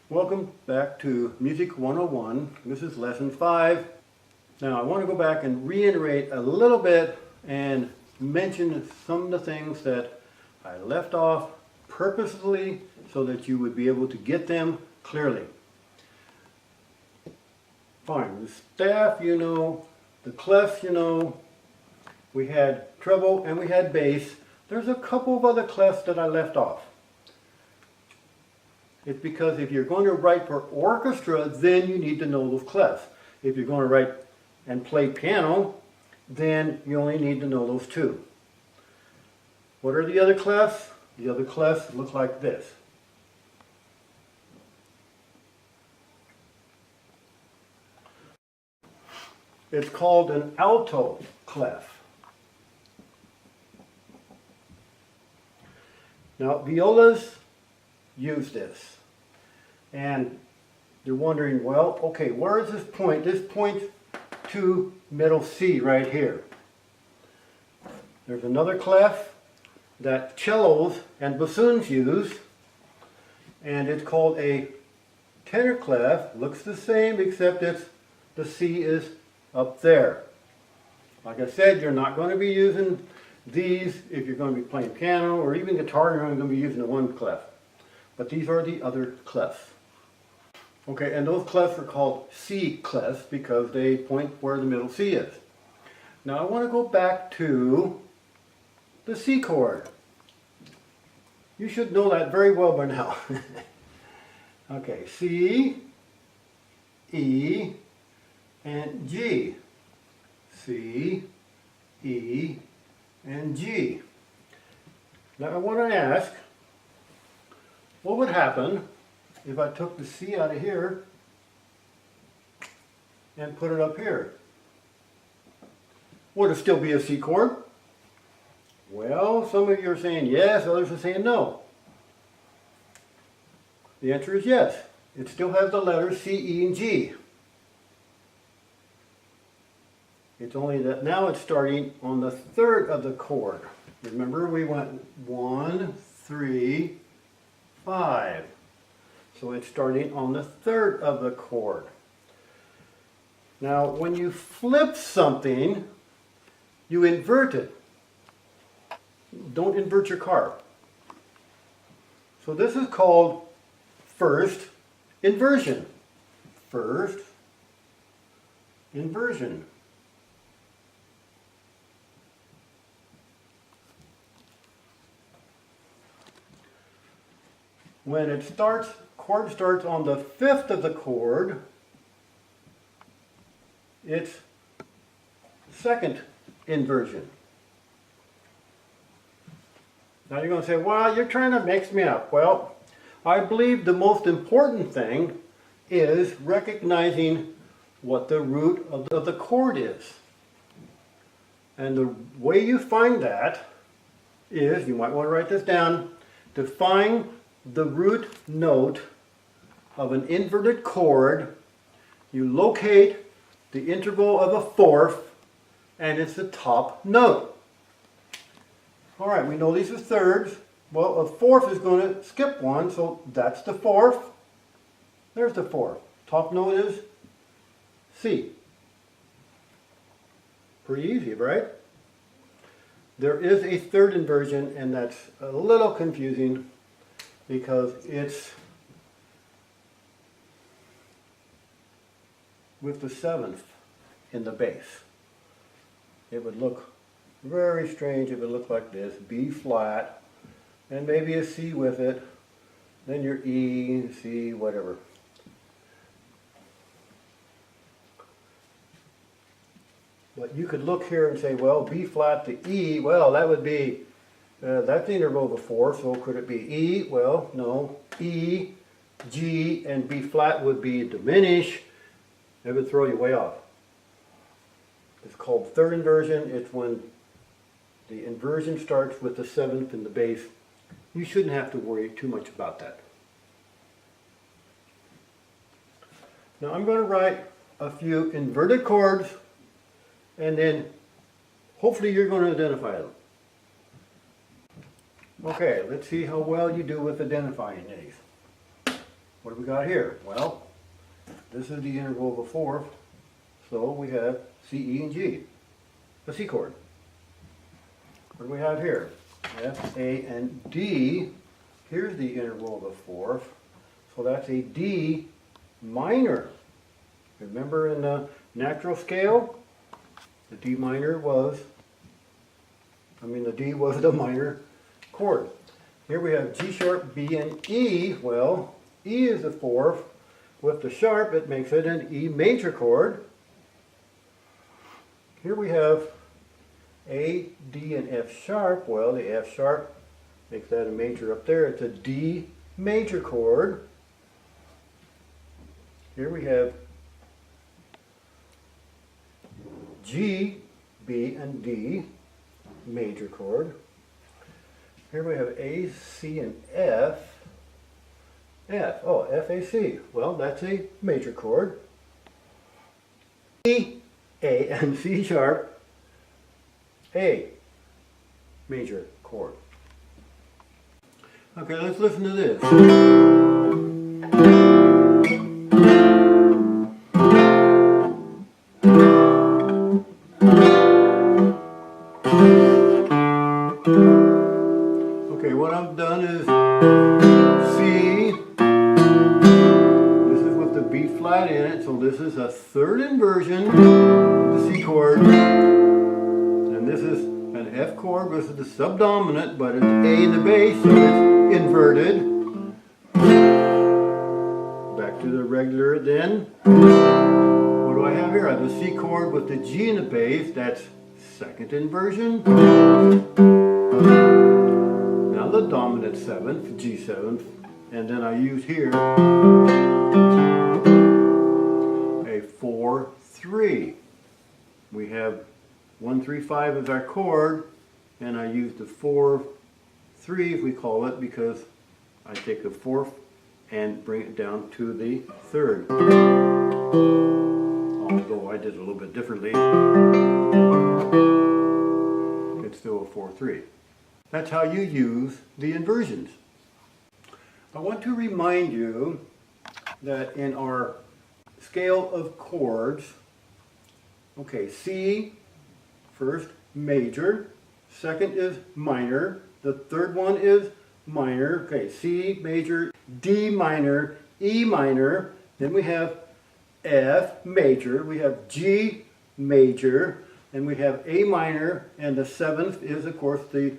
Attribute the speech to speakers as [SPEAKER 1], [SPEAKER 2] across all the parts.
[SPEAKER 1] Welcome back to Music 101. This is lesson 5. Now I want to go back and reiterate a little bit and mention some of the things that I left off purposely so that you would be able to get them clearly. Fine, the staff you know, the clefs you know, we had treble and we had bass. There's a couple of other clefs that I left off. It's because if you're going to write for orchestra, then you need to know those clefs. If you're going to write and play piano, then you only need to know those two. What are the other clefs? The other clefs look like this. It's called an alto clef. Now, violas use this. And you're wondering, well, okay, where is this point? This points to middle C right here. There's another clef that cellos and bassoons use, and it's called a tenor clef. Looks the same, except the C is up there. Like I said, you're not going to be using these if you're going to be playing piano or even guitar. You're only going to be using the one clef. But these are the other clefs. Okay, and those clefs are called C clefs because they point where the middle C is. Now I want to go back to the C chord. You should know that very well by now. Okay, C, E, and G. C, E, and G. Now I want to ask, what would happen if I took the C out of here and put it up here? Would it still be a C chord? Well, some of you are saying yes, others are saying no. The answer is yes. It still has the letters C, E, and G. It's only that now it's starting on the third of the chord. Remember, we went 1, 3, 5. So it's starting on the third of the chord. Now, when you flip something, you invert it. Don't invert your car. So this is called first inversion. First inversion. When it starts, chord starts on the fifth of the chord, it's second inversion. Now you're going to say, well, you're trying to mix me up. Well, I believe the most important thing is recognizing what the root of the chord is. And the way you find that is, you might want to write this down, to find the root note of an inverted chord, you locate the interval of a fourth, and it's the top note. All right, we know these are thirds. Well, a fourth is going to skip one, so that's the fourth. There's the fourth. Top note is C. Pretty easy, right? There is a third inversion, and that's a little confusing because it's with the seventh in the bass. It would look very strange if it looked like this, B flat, and maybe a C with it, then your E, C, whatever. But you could look here and say, well, B flat to E, well, that would be, that's the interval of a fourth, so could it be E? Well, no. E, G, and B flat would be diminish. It would throw you way off. It's called third inversion. It's when the inversion starts with the seventh in the bass. You shouldn't have to worry too much about that. Now I'm going to write a few inverted chords, and then hopefully you're going to identify them. Okay, let's see how well you do with identifying these. what do we got here? Well, this is the integral of a fourth, so we have C, E, and G, the C chord. What do we have here? F, A, and D. Here's the integral of a fourth, so that's a D minor. Remember in the natural scale, the D minor was, the D was the minor chord. Here we have G sharp, B, and E. Well, E is the fourth. With the sharp, it makes it an E major chord. Here we have A, D, and F sharp. Well, the F sharp makes that a major up there. It's a D major chord. Here we have G, B, and D, major chord. Here we have A, C, and F. F, F, A, C. Well, that's a major chord. E, A, and C sharp, A, major chord. Okay, let's listen to this. Okay, what I've done is C, this is with the B flat in it, so this is a third inversion of the C chord, and this is an F chord, this is the subdominant, but it's A in the bass, so it's inverted. Back to the regular then. What do I have here? I have the C chord with the G in the bass, that's second inversion. Now the dominant seventh, G7, and then I use here a 4-3. We have 1-3-5 as our chord, and I use the 4-3, we call it, because I take the fourth and bring it down to the third. Although I did it a little bit differently, it's still a 4-3. That's how you use the inversions. I want to remind you that in our scale of chords, okay, C, first major, second is minor, the third one is minor, okay, C major, D minor, E minor, then we have F major, we have G major, and we have A minor, and the seventh is of course the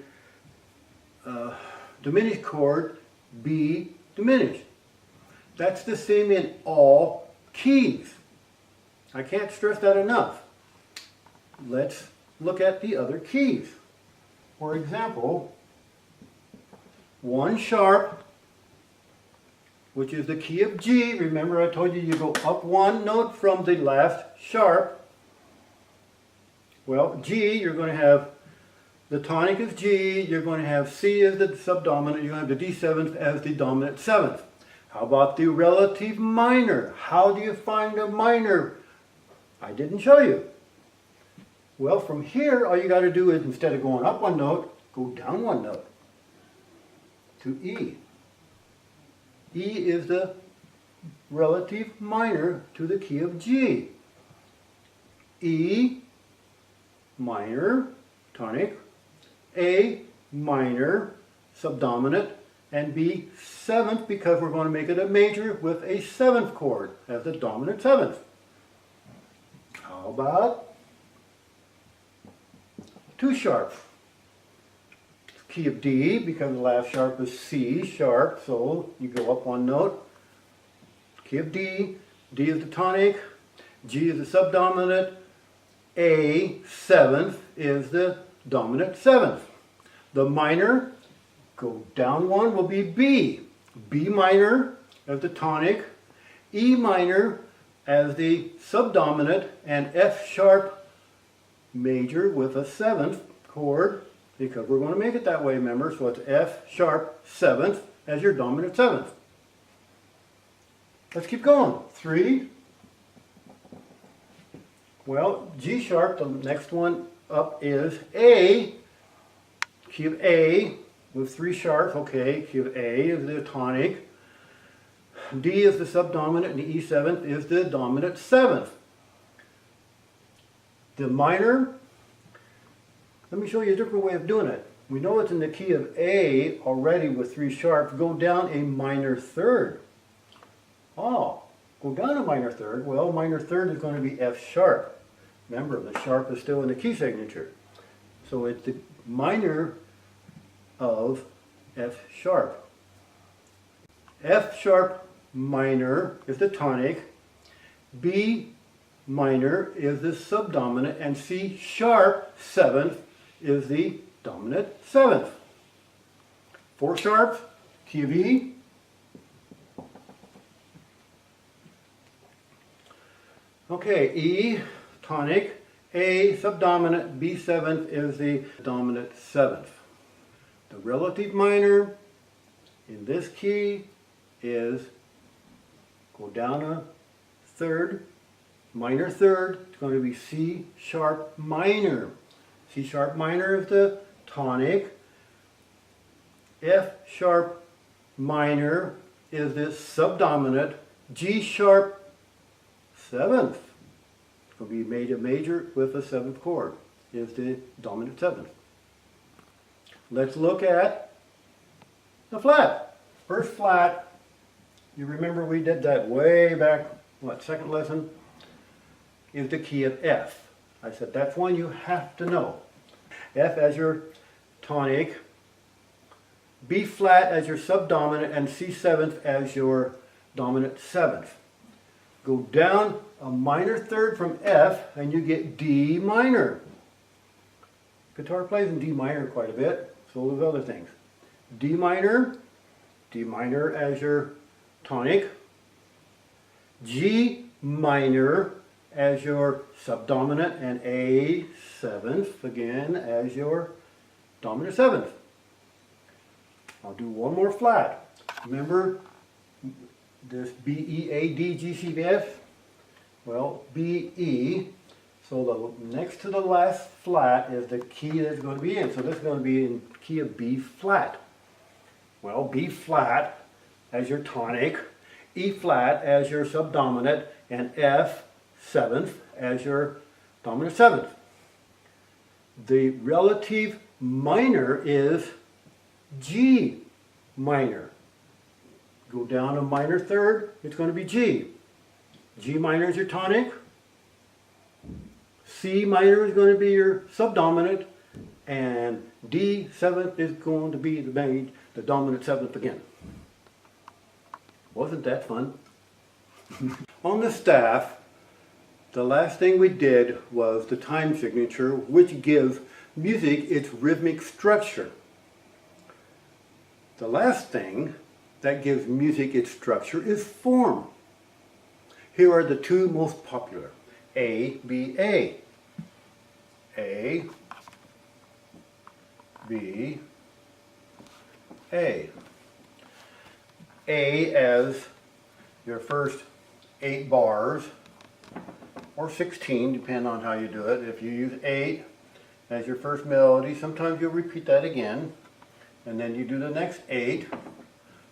[SPEAKER 1] diminished chord, B diminished. That's the same in all keys. I can't stress that enough. Let's look at the other keys. For example, 1 sharp, which is the key of G. Remember I told you you go up one note from the last sharp. Well, G, you're going to have the tonic is G, you're going to have C as the subdominant, you're going to have the D7th as the dominant 7th. How about the relative minor? How do you find a minor? I didn't show you. Well, from here, all you got to do is, instead of going up one note, go down one note to E. E is the relative minor to the key of G. E minor, tonic, A minor, subdominant, and B 7th, because we're going to make it a major with a 7th chord as the dominant 7th. How about 2 sharp? Key of D, because the last sharp is C sharp, so you go up one note. Key of D, D is the tonic, G is the subdominant, A 7th is the dominant 7th. The minor, go down one, will be B. B minor as the tonic, E minor as the subdominant, and F sharp major with a 7th chord, because we're going to make it that way, remember, so it's F sharp 7th as your dominant 7th. Let's keep going. 3. Well, G sharp, the next one up is A, key of A with 3 sharps, okay, key of A is the tonic, D is the subdominant and the E seventh is the dominant seventh. The minor, let me show you a different way of doing it. We know it's in the key of A already with 3 sharps. Go down a minor third. Oh, go down a minor third. Well, minor third is going to be F sharp. Remember, the sharp is still in the key signature. So it's the minor of F sharp. F sharp minor is the tonic. B minor is the subdominant, and C sharp seventh is the dominant seventh. 4 sharps, key of E. Okay, E tonic, A subdominant, B seventh is the dominant seventh. The relative minor in this key is go down a third, minor third. It's going to be C sharp minor. C sharp minor is the tonic. F sharp minor is the subdominant. G sharp seventh. It's going to be made a major with a seventh chord. Is the dominant seventh. Let's look at the flat. First flat. You remember we did that way back, what, second lesson? Is the key of F. I said that's one you have to know. F as your tonic, B flat as your subdominant, and C seventh as your dominant seventh. Go down a minor third from F and you get D minor. Guitar plays in D minor quite a bit, so does other things. D minor as your tonic, G minor as your subdominant, and A seventh again as your dominant seventh. I'll do one more flat. Remember this B, E, A, D, G, C, B, F? Well, B, E. So the next to the last flat is the key that's going to be in. So this is going to be in key of B flat. Well, B flat as your tonic, E flat as your subdominant, and F seventh as your dominant seventh. The relative minor is G minor. Go down a minor third, it's going to be G. G minor is your tonic. C minor is going to be your subdominant, and D seventh is going to be the dominant seventh again. Wasn't that fun? On the staff, the last thing we did was the time signature, which gives music its rhythmic structure. The last thing that gives music its structure is form. Here are the two most popular. A, B, A. A, B, A. A as your first 8 bars, or 16, depending on how you do it. If you use 8 as your first melody, sometimes you'll repeat that again, and then you do the next 8,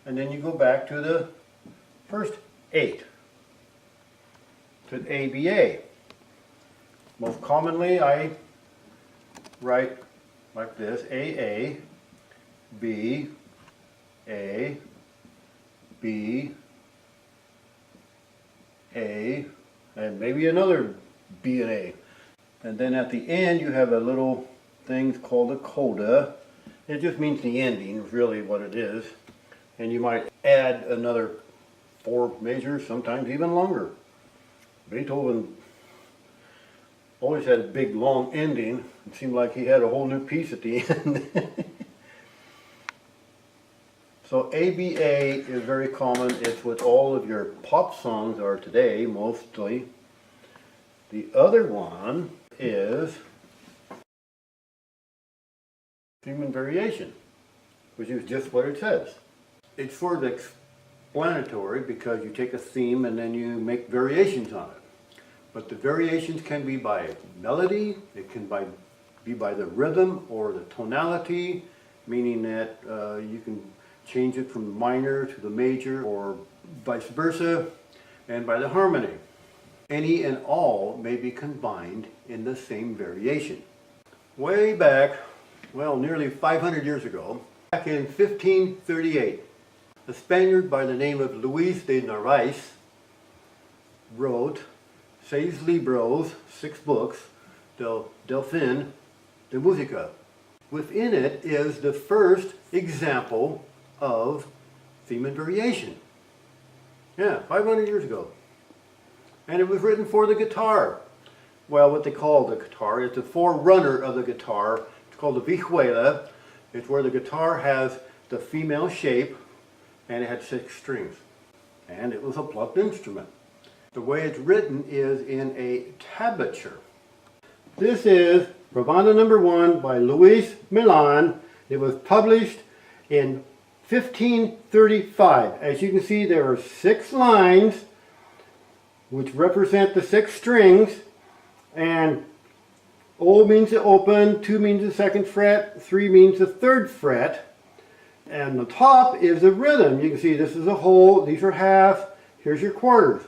[SPEAKER 1] and then you go back to the first 8, to A, B, A. Most commonly, I write like this: A, B, A, B, A, and maybe another B and A. And then at the end you have a little thing called a coda. It just means the ending, is really what it is. And you might add another 4 measures, sometimes even longer. Beethoven always had a big long ending. It seemed like he had a whole new piece at the end. So ABA is very common. It's what all of your pop songs are today, mostly. The other one is Theme Variation, which is just what it says. It's sort of explanatory because you take a theme and then you make variations on it. But the variations can be by melody, it can be by the rhythm or the tonality, meaning that you can change it from minor to the major, or vice versa, and by the harmony. Any and all may be combined in the same variation. Way back, well, nearly 500 years ago, back in 1538, a Spaniard by the name of Luis de Narvaez wrote 6 libros, 6 books, del Delfín de Música. Within it is the first example of theme and variation. Yeah, 500 years ago. And it was written for the guitar. Well, what they call the guitar is the forerunner of the guitar. It's called the vihuela. It's where the guitar has the female shape and it had 6 strings. And it was a plucked instrument. The way it's written is in a tablature. This is Probando number 1 by Luis Milan. It was published in 1535. As you can see, there are 6 lines which represent the 6 strings, and O means the open, 2 means the 2nd fret, 3 means the 3rd fret, and the top is the rhythm. You can see this is a whole, these are half, here's your quarters.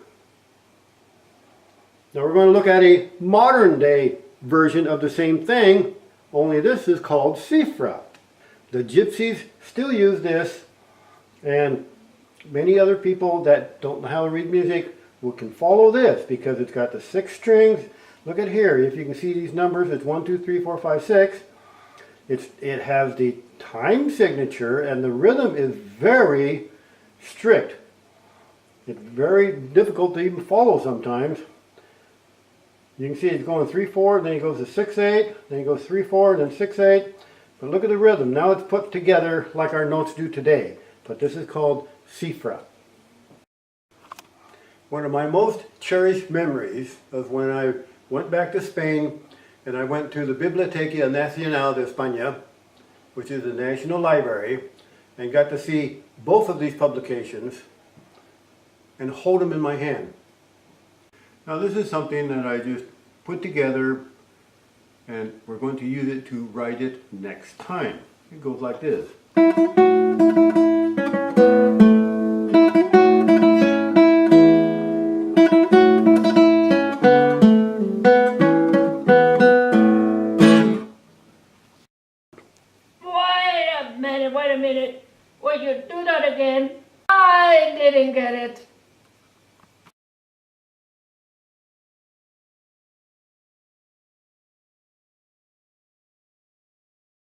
[SPEAKER 1] Now we're going to look at a modern day version of the same thing, only this is called cifra. The gypsies still use this, and many other people that don't know how to read music can follow this because it's got the 6 strings. Look at here, if you can see these numbers, it's 1, 2, 3, 4, 5, 6. It has the time signature, and the rhythm is very strict. It's very difficult to even follow sometimes. You can see it's going 3-4, then it goes to 6-8, then it goes 3-4, then 6-8. But look at the rhythm. Now it's put together like our notes do today. But this is called cifra. One of my most cherished memories of when I went back to Spain and I went to the Biblioteca Nacional de España, which is the National Library, and got to see both of these publications and hold them in my hand. Now this is something that I just put together, and we're going to use it to write it next time. It goes like this.
[SPEAKER 2] Wait a minute. Will you do that again? I didn't get it.